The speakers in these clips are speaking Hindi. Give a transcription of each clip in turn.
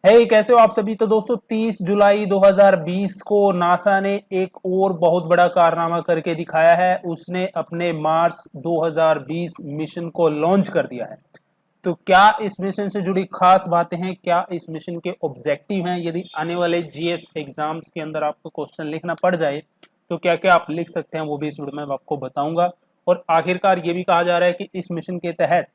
कैसे हो आप सभी। तो दोस्तों 30 जुलाई 2020 को नासा ने एक और बहुत बड़ा कारनामा करके दिखाया है। उसने अपने मार्स 2020 मिशन को लॉन्च कर दिया है। तो क्या इस मिशन से जुड़ी खास बातें हैं, क्या इस मिशन के ऑब्जेक्टिव हैं, यदि आने वाले जीएस एग्जाम्स के अंदर आपको क्वेश्चन लिखना पड़ जाए तो क्या क्या आप लिख सकते हैं, वो भी इस वीडियो में आपको बताऊंगा। और आखिरकार ये भी कहा जा रहा है कि इस मिशन के तहत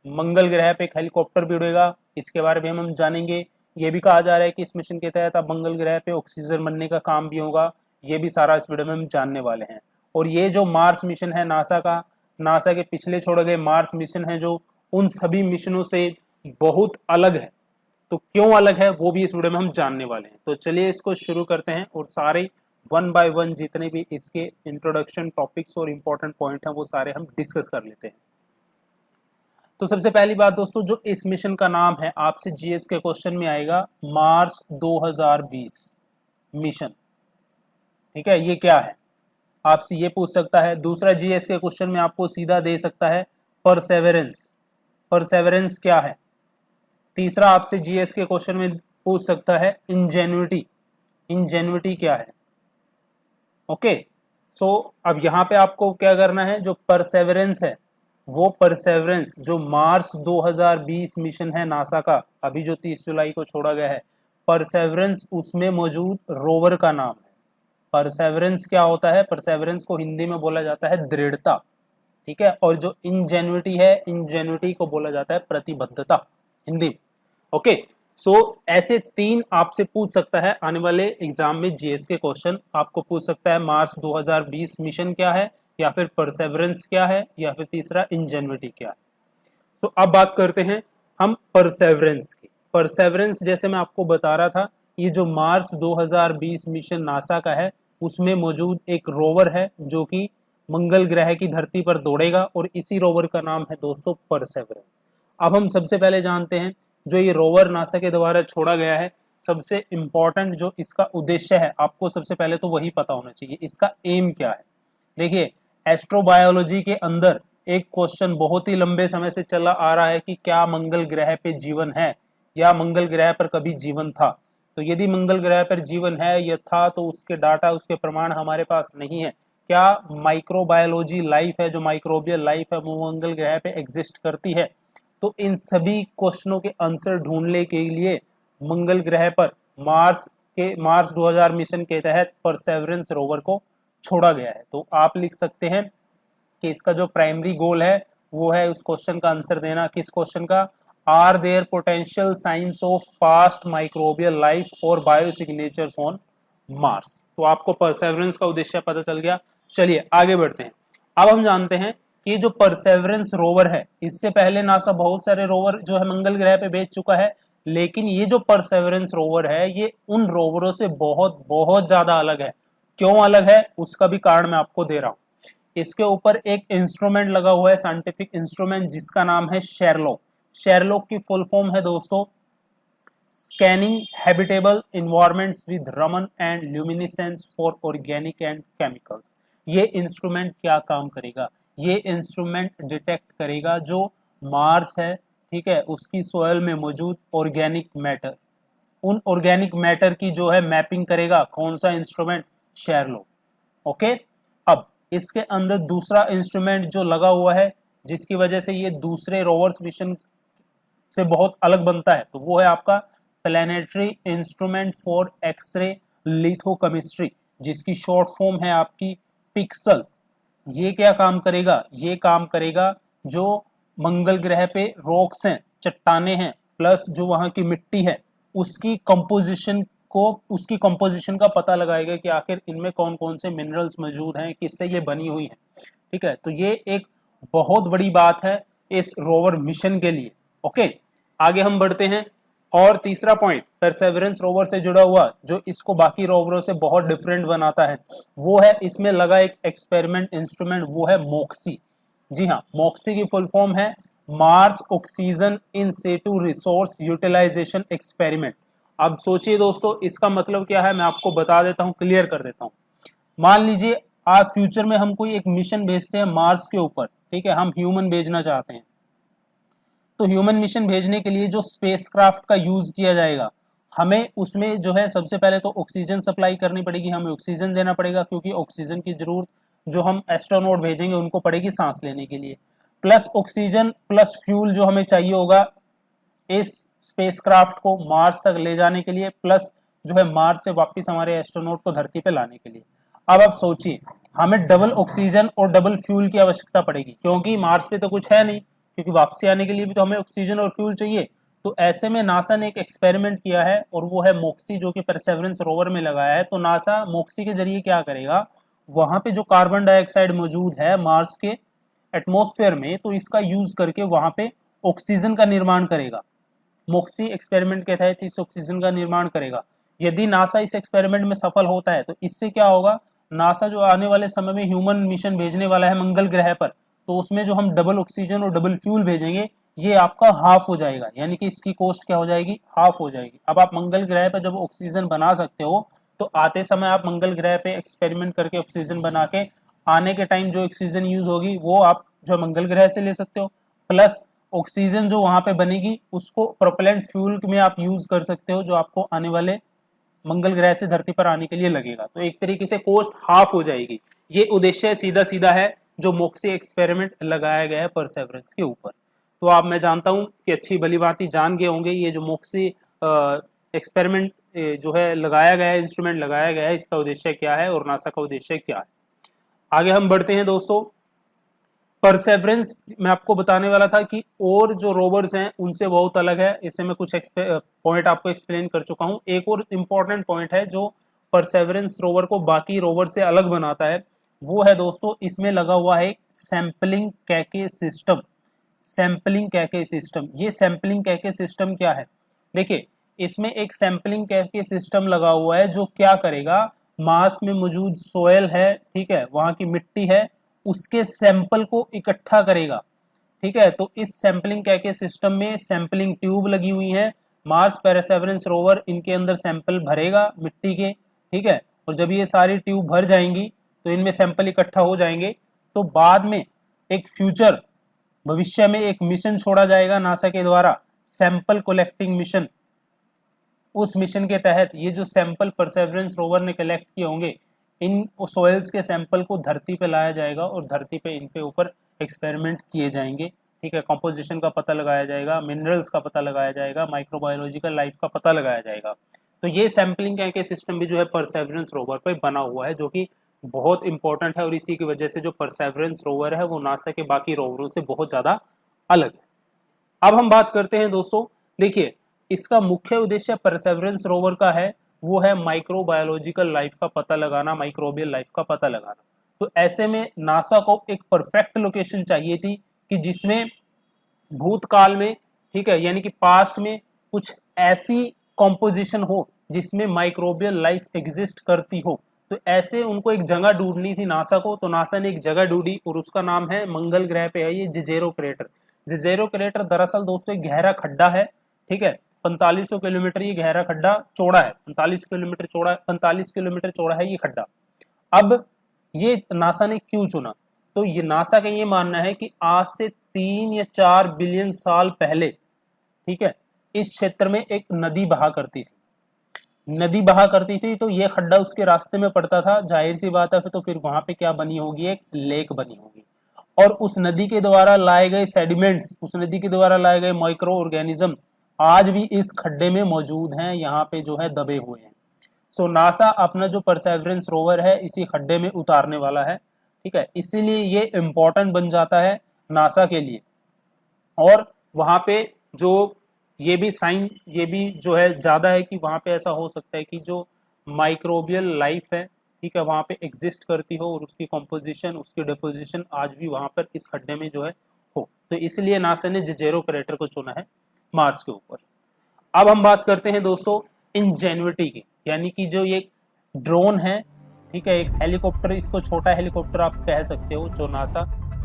मंगल ग्रह पे एक हेलीकॉप्टर भी उड़ेगा, इसके बारे में हम जानेंगे। ये भी कहा जा रहा है कि इस मिशन के तहत अब मंगल ग्रह पे ऑक्सीजन बनने का काम भी होगा। ये भी सारा इस वीडियो में हम जानने वाले हैं। और ये जो मार्स मिशन है नासा का, नासा के पिछले छोड़े गए मार्स मिशन है जो उन सभी मिशनों से बहुत अलग है। तो क्यों अलग है वो भी इस वीडियो में हम जानने वाले हैं। तो चलिए इसको शुरू करते हैं और सारे वन बाय वन जितने भी इसके इंट्रोडक्शन टॉपिक्स और इंपॉर्टेंट पॉइंट हैं वो सारे हम डिस्कस कर लेते हैं। तो सबसे पहली बात दोस्तों, जो इस मिशन का नाम है, आपसे जीएस के क्वेश्चन में आएगा मार्स 2020 मिशन। ठीक है, ये क्या है आपसे ये पूछ सकता है। दूसरा जीएस के क्वेश्चन में आपको सीधा दे सकता है परसेवरेंस। परसेवरेंस क्या है। तीसरा आपसे जीएस के क्वेश्चन में पूछ सकता है इंजेन्युइटी। इंजेन्युइटी क्या है। ओके, सो अब यहाँ पे आपको क्या करना है, जो परसेवरेंस है वो परसेवरेंस जो मार्स 2020 मिशन है नासा का, अभी जो 30 जुलाई को छोड़ा गया है, परसेवरेंस उसमें मौजूद रोवर का नाम है। परसेवरेंस क्या होता है, परसेवरेंस को हिंदी में बोला जाता है दृढ़ता। ठीक है, और जो इंजेन्युइटी है, इंजेन्युइटी को बोला जाता है प्रतिबद्धता हिंदी में। ओके, सो ऐसे तीन आपसे पूछ सकता है आने वाले एग्जाम में जीएस के क्वेश्चन। आपको पूछ सकता है मार्स 2020 मिशन क्या है, या फिर परसेवरेंस क्या है, या फिर तीसरा इंजेन्युइटी क्या है। तो अब बात करते हैं हम परसेवरेंस की। परसेवरेंस जैसे मैं आपको बता रहा था, ये जो मार्स 2020 मिशन नासा का है उसमें मौजूद एक रोवर है जो कि मंगल ग्रह की धरती पर दौड़ेगा, और इसी रोवर का नाम है दोस्तों परसेवरेंस। अब हम सबसे पहले जानते हैं जो ये रोवर नासा के द्वारा छोड़ा गया है, सबसे इंपॉर्टेंट जो इसका उद्देश्य है आपको सबसे पहले तो वही पता होना चाहिए, इसका एम क्या है। देखिए, एस्ट्रोबायोलॉजी के अंदर एक क्वेश्चन बहुत ही लंबे समय से चला आ रहा है कि क्या मंगल ग्रह पे जीवन है, या मंगल ग्रह पर कभी जीवन था। तो यदि मंगल ग्रह पर जीवन है या था तो उसके डाटा, उसके प्रमाण हमारे पास नहीं है। क्या माइक्रोबायोलॉजी लाइफ है, जो माइक्रोबियल लाइफ है, वो मंगल ग्रह पे एग्जिस्ट करती है। तो इन सभी क्वेश्चनों के आंसर ढूंढने के लिए मंगल ग्रह पर मार्स 2000 मिशन के तहत परसेवरेंस रोवर को छोड़ा गया है। तो आप लिख सकते हैं कि इसका जो प्राइमरी गोल है वो है उस क्वेश्चन का आंसर देना। किस क्वेश्चन का, are there potential science of past microbial life और बायोसिग्नेचर्स ऑन मार्स। तो आपको परसेवरेंस का उद्देश्य पता चल गया। चलिए आगे बढ़ते हैं। अब हम जानते हैं कि जो परसेवरेंस रोवर है, इससे पहले नासा बहुत सारे रोवर जो है मंगल ग्रह पे भेज चुका है, लेकिन ये जो परसेवरेंस रोवर है ये उन रोवरों से बहुत बहुत ज्यादा अलग है। क्यों अलग है उसका भी कारण मैं आपको दे रहा हूं। इसके ऊपर एक इंस्ट्रूमेंट लगा हुआ है, साइंटिफिक इंस्ट्रूमेंट, जिसका नाम है शेरलॉक। शेरलॉक की फुल फॉर्म है दोस्तों scanning habitable environments with Raman and luminescence for organic and chemicals. ये इंस्ट्रूमेंट क्या काम करेगा, ये इंस्ट्रूमेंट डिटेक्ट करेगा जो मार्स है, ठीक है, उसकी सोयल में मौजूद ऑर्गेनिक मैटर, उन ऑर्गेनिक मैटर की जो है मैपिंग करेगा। कौन सा इंस्ट्रूमेंट, शेरलॉक। ओके, अब इसके अंदर दूसरा इंस्ट्रूमेंट जो लगा हुआ है जिसकी वजह से ये दूसरे रोवर्स मिशन से बहुत अलग बनता है, तो वो है आपका प्लैनेटरी इंस्ट्रूमेंट फॉर एक्सरे लिथोकेमिस्ट्री, जिसकी शॉर्ट फॉर्म है आपकी पिक्सल। ये क्या काम करेगा, ये काम करेगा जो मंगल ग्रह पे रॉक्स हैं, चट्टाने हैं, प्लस जो वहां की मिट्टी है उसकी कंपोजिशन को, उसकी कंपोजिशन का पता लगाएगा कि आखिर इनमें कौन कौन से मिनरल्स मौजूद हैं, किससे ये बनी हुई है। ठीक है, तो ये एक बहुत बड़ी बात है इस रोवर मिशन के लिए। ओके, आगे हम बढ़ते हैं। और तीसरा पॉइंट परसेवरेंस रोवर से जुड़ा हुआ जो इसको बाकी रोवरों से बहुत डिफरेंट बनाता है वो है इसमें लगा एक एक्सपेरिमेंट इंस्ट्रूमेंट, वो है मोक्सी। जी हाँ, मोक्सी की फुल फॉर्म है Mars Oxygen In Situ Resource Utilization Experiment. अब सोचिए दोस्तों इसका मतलब क्या है, मैं आपको बता देता हूं, क्लियर कर देता हूं। मान लीजिए आज फ्यूचर में हम कोई एक मिशन भेजते हैं मार्स के ऊपर, ठीक है, हम ह्यूमन भेजना चाहते हैं। तो ह्यूमन मिशन भेजने के लिए जो स्पेसक्राफ्ट का यूज किया जाएगा हमें उसमें जो है सबसे पहले तो ऑक्सीजन सप्लाई करनी पड़ेगी, हमें ऑक्सीजन देना पड़ेगा, क्योंकि ऑक्सीजन की जरूरत जो हम एस्ट्रोनॉट भेजेंगे उनको पड़ेगी सांस लेने के लिए। प्लस ऑक्सीजन प्लस फ्यूल जो हमें चाहिए होगा इस स्पेसक्राफ्ट को मार्स तक ले जाने के लिए, प्लस जो है मार्स से वापस हमारे एस्ट्रोनॉट को धरती पे लाने के लिए। अब आप सोचिए, हमें डबल ऑक्सीजन और डबल फ्यूल की आवश्यकता पड़ेगी, क्योंकि मार्स पे तो कुछ है नहीं, क्योंकि वापसी आने के लिए भी तो हमें ऑक्सीजन और फ्यूल चाहिए। तो ऐसे में नासा ने एक एक्सपेरिमेंट किया है, और वो है मोक्सी, जो कि परसेवरेंस रोवर में लगाया है। तो नासा मोक्सी के जरिए क्या करेगा, वहां पे जो कार्बन डाइऑक्साइड मौजूद है मार्स के एटमॉस्फेयर में, तो इसका यूज करके वहां पे ऑक्सीजन का निर्माण करेगा। मोक्सी एक्सपेरिमेंट के तहत इस ऑक्सीजन का निर्माण करेगा। यदि नासा इस एक्सपेरिमेंट में सफल होता है तो इससे क्या होगा, नासा जो आने वाले समय में ह्यूमन मिशन भेजने वाला है मंगल ग्रह पर, तो उसमें जो हम डबल ऑक्सीजन और डबल फ्यूल भेजेंगे ये आपका हाफ हो जाएगा, यानी कि इसकी कॉस्ट क्या हो जाएगी, हाफ हो जाएगी। अब आप मंगल ग्रह पर जब ऑक्सीजन बना सकते हो तो आते समय आप मंगल ग्रह पे एक्सपेरिमेंट करके ऑक्सीजन बना के आने के टाइम जो ऑक्सीजन यूज होगी वो आप जो मंगल ग्रह से ले सकते हो, प्लस ऑक्सीजन जो वहां पे बनेगी उसको प्रोपेलेंट फ्यूल में आप यूज कर सकते हो, जो आपको आने वाले मंगल ग्रह से धरती पर आने के लिए लगेगा। तो एक तरीके से कॉस्ट हाफ हो जाएगी। ये उद्देश्य सीधा सीधा है जो मोक्सी एक्सपेरिमेंट लगाया गया है परसेवरेंस के ऊपर। तो आप, मैं जानता हूं कि अच्छी भली बात ही जान गए होंगे ये जो मोक्सी एक्सपेरिमेंट जो है लगाया गया है, इंस्ट्रूमेंट लगाया गया है, इसका उद्देश्य क्या है और नासा का उद्देश्य क्या है। आगे हम बढ़ते हैं दोस्तों। परसेवरेंस मैं आपको बताने वाला था कि और जो रोवर्स हैं उनसे बहुत अलग है, इससे मैं कुछ पॉइंट आपको एक्सप्लेन कर चुका हूं। एक और इम्पॉर्टेंट पॉइंट है जो परसेवरेंस रोवर को बाकी रोवर से अलग बनाता है, वो है दोस्तों इसमें लगा हुआ है सैंपलिंग कैके सिस्टम। सैंपलिंग कैके सिस्टम, ये सैंपलिंग कैके सिस्टम क्या है, देखिए इसमें एक सैंपलिंग कैके सिस्टम लगा हुआ है जो क्या करेगा, मार्स में मौजूद सोयल है, ठीक है, वहां की मिट्टी है, उसके सैंपल को इकट्ठा करेगा। ठीक है, तो इस सैंपलिंग कैके सिस्टम में सैंपलिंग ट्यूब लगी हुई है। मार्स परसेवरेंस रोवर इनके अंदर सैंपल भरेगा मिट्टी के, ठीक है, और जब ये सारी ट्यूब भर जाएंगी तो इनमें सैंपल इकट्ठा हो जाएंगे, तो बाद में एक फ्यूचर भविष्य में एक मिशन छोड़ा जाएगा नासा के द्वारा, सैंपल कलेक्टिंग मिशन। उस मिशन के तहत ये जो सैंपल परसेवरेंस रोवर ने कलेक्ट किए होंगे, इन सोइल्स के सैंपल को धरती पे लाया जाएगा और धरती पे इन पे ऊपर एक्सपेरिमेंट किए जाएंगे। ठीक है, कंपोजिशन का पता लगाया जाएगा, मिनरल्स का पता लगाया जाएगा, माइक्रोबायोलॉजिकल लाइफ का पता लगाया जाएगा। तो ये सैंपलिंग के सिस्टम भी जो है परसेवरेंस रोवर पे बना हुआ है, जो कि बहुत इंपॉर्टेंट है, और इसी की वजह से जो परसेवरेंस रोवर है वो नासा के बाकी रोवरों से बहुत ज्यादा अलग है। अब हम बात करते हैं दोस्तों, देखिए इसका मुख्य उद्देश्य परसेवरेंस रोवर का है वो है माइक्रोबायोलॉजिकल लाइफ का पता लगाना, माइक्रोबियल लाइफ का पता लगाना। तो ऐसे में नासा को एक परफेक्ट लोकेशन चाहिए थी कि जिसमें भूतकाल में, ठीक है, यानी कि पास्ट में कुछ ऐसी कॉम्पोजिशन हो जिसमें माइक्रोबियल लाइफ एग्जिस्ट करती हो। तो ऐसे उनको एक जगह ढूंढनी थी नासा को, तो नासा ने एक जगह ढूंढी और उसका नाम है, मंगल ग्रह पे है ये जिजेरो क्रेटर। जिजेरो क्रेटर दरअसल दोस्तों एक गहरा खड्डा है, ठीक है, 4500 किलोमीटर ये गहरा खड्डा चौड़ा है, 45 किलोमीटर चौड़ा है ये खड्डा। अब ये नासा ने क्यों चुना, तो ये नासा का ये मानना है कि आज से 3 या 4 बिलियन साल पहले, ठीक है, इस क्षेत्र में एक नदी बहा करती थी, तो ये खड्डा उसके रास्ते में पड़ता था, जाहिर सी बात है तो फिर वहां पे क्या बनी होगी, एक लेक बनी होगी, और उस नदी के द्वारा लाए गए सेडिमेंट्स, उस नदी के द्वारा लाए गए माइक्रो ऑर्गेनिज्म आज भी इस खड्डे में मौजूद हैं, यहाँ पे जो है दबे हुए हैं। सो नासा अपना जो परसेवरेंस रोवर है इसी खड्डे में उतारने वाला है, ठीक है, इसीलिए ये इंपॉर्टेंट बन जाता है नासा के लिए। और वहां पे जो ये भी साइन ये भी जो है ज्यादा है कि वहां पे ऐसा हो सकता है कि जो माइक्रोबियल लाइफ है, ठीक है, वहां पे एग्जिस्ट करती हो और उसकी कॉम्पोजिशन, उसकी डिपोजिशन आज भी वहां पर इस खड्डे में जो है हो। तो इसलिए नासा ने जिजेरो क्रेटर को चुना है मार्स के ऊपर। अब हम बात करते हैं दोस्तों इंजेन्युइटी की, यानी कि जो ये ड्रोन है, ठीक है, एक हेलीकॉप्टर, इसको छोटा हेलीकॉप्टर आप कह सकते हो, जो नासा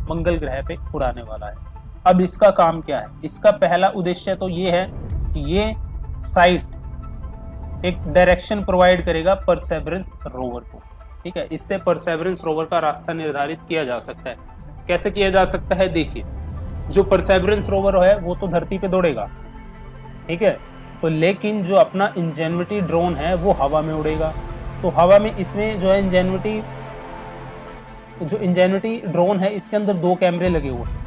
मंगल ग्रह पे उड़ाने वाला है। अब इसका काम क्या है, इसका पहला उद्देश्य तो ये है कि ये साइट एक डायरेक्शन प्रोवाइड करेगा परसेवरेंस रोवर को, ठीक है, इससे परसेवरेंस रोवर का रास्ता निर्धारित किया जा सकता है। कैसे किया जा सकता है, देखिए जो परसेवरेंस रोवर है वो तो धरती पे दौड़ेगा, ठीक है, तो लेकिन जो अपना इंजेन्युटी ड्रोन है वो हवा में उड़ेगा। तो हवा में इसमें जो है इंजेन्युटी ड्रोन है इसके अंदर 2 कैमरे लगे हुए हैं।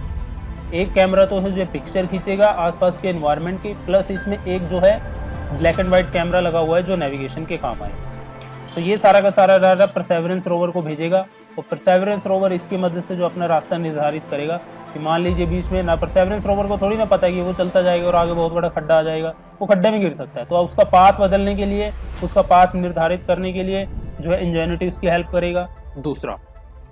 एक कैमरा तो है जो पिक्चर खींचेगा आसपास के एनवायरनमेंट की, प्लस इसमें एक जो है ब्लैक एंड व्हाइट कैमरा लगा हुआ है जो नेविगेशन के काम आएगा। सो ये सारा का सारा डाटा परसेवरेंस रोवर को भेजेगा और परसेवरेंस रोवर इसकी मदद से जो अपना रास्ता निर्धारित करेगा कि मान लीजिए बीच में ना, परसेवरेंस रोवर को थोड़ी ना पता है कि वो चलता जाएगा और आगे बहुत बड़ा खड्डा आ जाएगा, वो खड्डे में गिर सकता है। तो उसका पाथ बदलने के लिए, उसका पाथ निर्धारित करने के लिए जो है इंजेन्युटी उसकी हेल्प करेगा। दूसरा,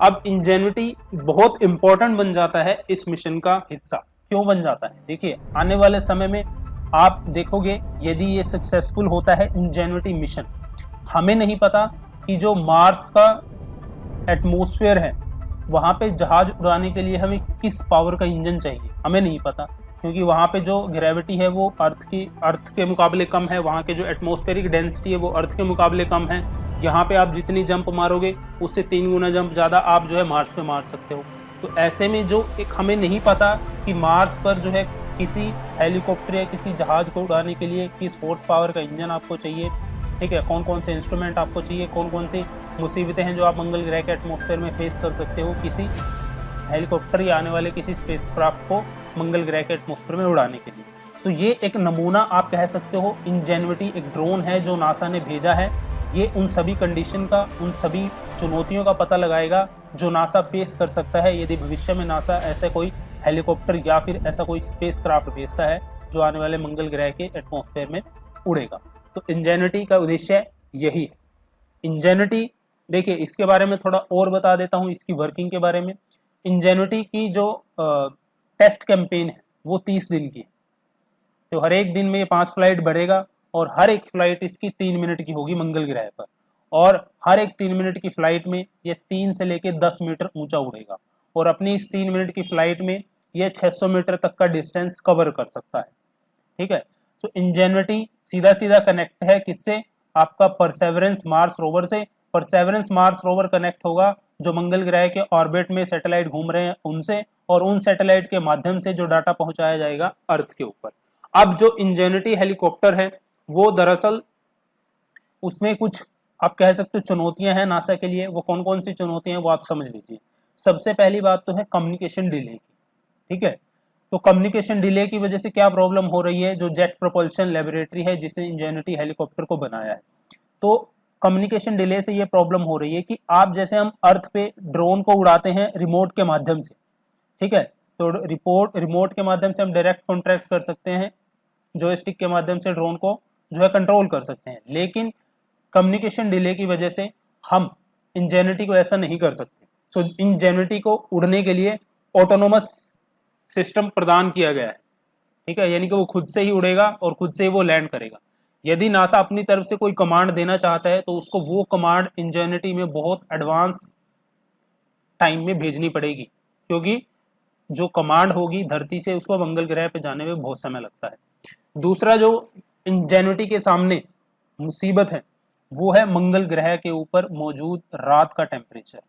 अब इंजेन्युटी बहुत इंपॉर्टेंट बन जाता है इस मिशन का हिस्सा। क्यों बन जाता है? देखिए, आने वाले समय में आप देखोगे यदि ये सक्सेसफुल होता है इंजेन्युटी मिशन, हमें नहीं पता कि जो मार्स का एटमॉस्फेयर है वहाँ पे जहाज उड़ाने के लिए हमें किस पावर का इंजन चाहिए, हमें नहीं पता, क्योंकि वहाँ पे जो ग्रेविटी है वो अर्थ के मुकाबले कम है, वहाँ के जो एटमॉस्फेरिक डेंसिटी है वो अर्थ के मुकाबले कम है। यहाँ पे आप जितनी जंप मारोगे उससे 3 गुना जंप ज़्यादा आप जो है मार्स पे मार सकते हो। तो ऐसे में जो एक हमें नहीं पता कि मार्स पर जो है किसी हेलीकॉप्टर या किसी जहाज को उड़ाने के लिए किस हॉर्स पावर का इंजन आपको चाहिए, ठीक है, कौन कौन से इंस्ट्रूमेंट आपको चाहिए, कौन कौन सी मुसीबतें हैं जो आप मंगल ग्रह के एटमॉस्फेयर में फेस कर सकते हो किसी हेलीकॉप्टर या आने वाले किसी स्पेसक्राफ्ट को मंगल ग्रह के एटमॉस्फेयर में उड़ाने के लिए। तो ये एक नमूना आप कह सकते हो, इंजेन्युटी एक ड्रोन है जो नासा ने भेजा है। ये उन सभी कंडीशन का, उन सभी चुनौतियों का पता लगाएगा जो नासा फेस कर सकता है यदि भविष्य में नासा ऐसा कोई हेलीकॉप्टर या फिर ऐसा कोई स्पेसक्राफ्ट भेजता है जो आने वाले मंगल ग्रह के एटमॉस्फेयर में उड़ेगा। तो इंजेन्युटी का उद्देश्य यही है। इंजेन्युटी, देखिए इसके बारे में थोड़ा और बता देता हूँ, इसकी वर्किंग के बारे में। इंजेन्युटी की जो टेस्ट कैंपेन है वो 30 दिन की है। तो हर एक दिन में ये 5 फ्लाइट बढ़ेगा और हर एक फ्लाइट इसकी 3 मिनट की होगी मंगल ग्रह पर, और हर एक 3 मिनट की फ्लाइट में ये 3 से लेकर 10 मीटर ऊंचा उड़ेगा और अपनी इस 3 मिनट की फ्लाइट में ये 600 मीटर तक का डिस्टेंस कवर कर सकता है। ठीक है, तो इंजेन्युटी सीधा सीधा कनेक्ट है किससे? आपका परसेवरेंस मार्स रोवर से। परसेवरेंस मार्स रोवर कनेक्ट होगा जो मंगल ग्रह के ऑर्बिट में सैटेलाइट घूम रहे हैं उनसे, और उन सैटेलाइट के माध्यम से जो डाटा पहुंचाया जाएगा अर्थ के ऊपर। अब जो इंजेन्युटी हेलीकॉप्टर है वो दरअसल उसमें कुछ आप कह सकते हो चुनौतियां हैं नासा के लिए। वो कौन कौन सी चुनौतियां हैं वो आप समझ लीजिए। सबसे पहली बात तो है कम्युनिकेशन डिले की। ठीक है, तो कम्युनिकेशन डिले की वजह से क्या प्रॉब्लम हो रही है? जो जेट प्रोपल्शन लेबोरेटरी है जिसने इंजेन्युटी हेलीकॉप्टर को बनाया है, तो कम्युनिकेशन डिले से ये प्रॉब्लम हो रही है कि आप जैसे हम अर्थ पे ड्रोन को उड़ाते हैं रिमोट के माध्यम से, ठीक है, तो रिमोट के माध्यम से हम डायरेक्ट कॉन्ट्रैक्ट कर सकते हैं, जॉयस्टिक के माध्यम से ड्रोन को जो है कंट्रोल कर सकते हैं। लेकिन कम्युनिकेशन डिले की वजह से हम इंजेन्युटी को ऐसा नहीं कर सकते। सो इंजेन्युटी को उड़ने के लिए ऑटोनोमस सिस्टम प्रदान किया गया है। ठीक है, यानी कि वो खुद से ही उड़ेगा और खुद से ही वो लैंड करेगा। यदि नासा अपनी तरफ से कोई कमांड देना चाहता है तो उसको वो कमांड इंजेन्युटी में बहुत एडवांस टाइम में भेजनी पड़ेगी, क्योंकि जो कमांड होगी धरती से उसको मंगल ग्रह पे जाने में बहुत समय लगता है। दूसरा जो इंजेन्युटी के सामने मुसीबत है वो है मंगल ग्रह के ऊपर मौजूद रात का टेम्परेचर,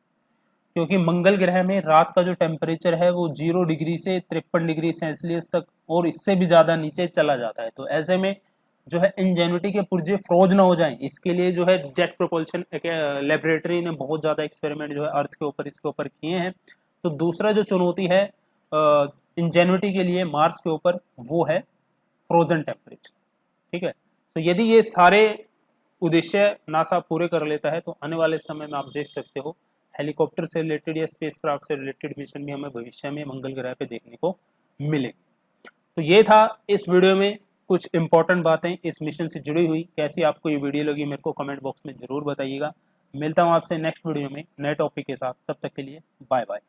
क्योंकि मंगल ग्रह में रात का जो टेम्परेचर है वो 0 डिग्री से 53 डिग्री सेल्सियस तक और इससे भी ज़्यादा नीचे चला जाता है। तो ऐसे में जो है इंजेन्युटी के पुर्जे फ्रोज ना हो जाएं, इसके लिए जो है जेट प्रोपल्शन लेबोरेटरी ने बहुत ज़्यादा एक्सपेरिमेंट जो है अर्थ के ऊपर इसके ऊपर किए हैं। तो दूसरा जो चुनौती है इंजेन्युटी के लिए मार्स के ऊपर वो है फ्रोजन टेम्परेचर। ठीक है, तो यदि ये सारे उद्देश्य नासा पूरे कर लेता है तो आने वाले समय में आप देख सकते हो हेलीकॉप्टर से रिलेटेड या स्पेसक्राफ्ट से रिलेटेड मिशन भी हमें भविष्य में मंगल ग्रह पे देखने को मिलेगी। तो ये था इस वीडियो में कुछ इंपॉर्टेंट बातें इस मिशन से जुड़ी हुई। कैसी आपको ये वीडियो लगी मेरे को कमेंट बॉक्स में जरूर बताइएगा। मिलता हूँ आपसे नेक्स्ट वीडियो में नए टॉपिक के साथ, तब तक के लिए बाय बाय।